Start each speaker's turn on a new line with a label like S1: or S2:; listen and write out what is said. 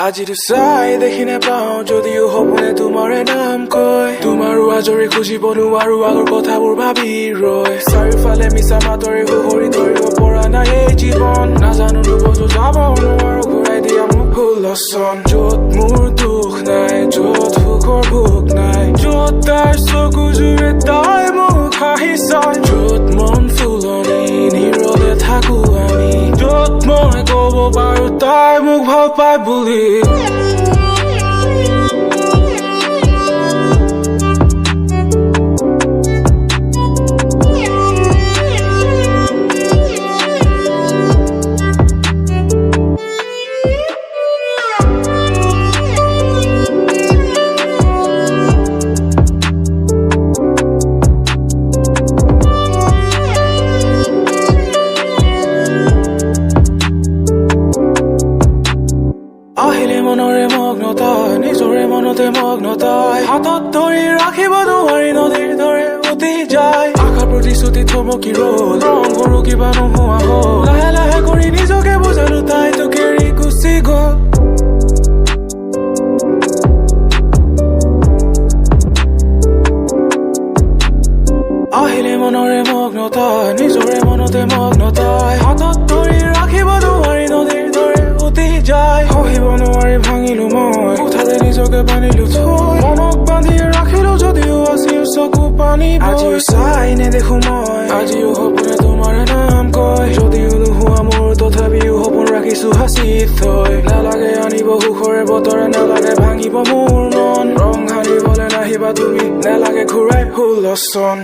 S1: আজিতো চাই দেখি নেপাওঁ যদিও সপোনে তোমাৰে নাম কয় তোমাৰো আজৰি খুজিব নোৱাৰো আগৰ কথাবোৰ ভাবি ৰয় চাৰিওফালে মিছা মাতৰে সুহৰি ধৰিব পৰা নাই এই জীৱন নাজানো দুবছৰ যাব নোৱাৰো ঘূৰাই দিয়া মোক হুলস্থন য'ত মোৰ দুখ নাই য'ত সুখৰ ভোক নাই য'ত তাৰ চকু জুৰে তাই মোক হাঁহি চায় য'ত মন ফুলনি নীৰৱে থাকো আমি য'ত মই ক'ব পাৰো তাই মোক ভাল পায় বুলি আহিলে মনৰে মগ্নতা নিজৰে মনতে মগ্নতাই হাতত ধৰি ৰাখিব নোৱাৰি নদীৰ দৰে উটি যায় আশাৰ প্ৰতিশ্ৰুতি থমকি ৰল ৰং কৰো কিবা নোহোৱা হ'ল লাহে লাহে কৰি নিজকে বুজালো তাই তোক এৰি গুচি গ'ল আহিলে মনৰে মগ্নতা নিজৰে মনতে মগ্নতাই হাতত ধৰি ৰাখিব নোৱাৰি নদীৰ দৰে উটি যায় সহিব নোৱাৰি ভাঙিলো মই কোঠাতে নিজকে বান্ধিলো থৈ মনক বান্ধি ৰাখিলো যদিও আছিল চকু পানী আজিও চাই নেদেখো মই আজিও সপোনে তোমাৰ নাম কয় যদিও নোহোৱা মোৰ তথাপিও সপোন ৰাখিছো সাঁচি থৈ নালাগে আনিব সুখৰে বতৰে নালাগে ভাঙিব মোৰ মন ৰং সানিবলৈ নাহিবা তুমি নালাগে ঘূৰাই হুলস্থন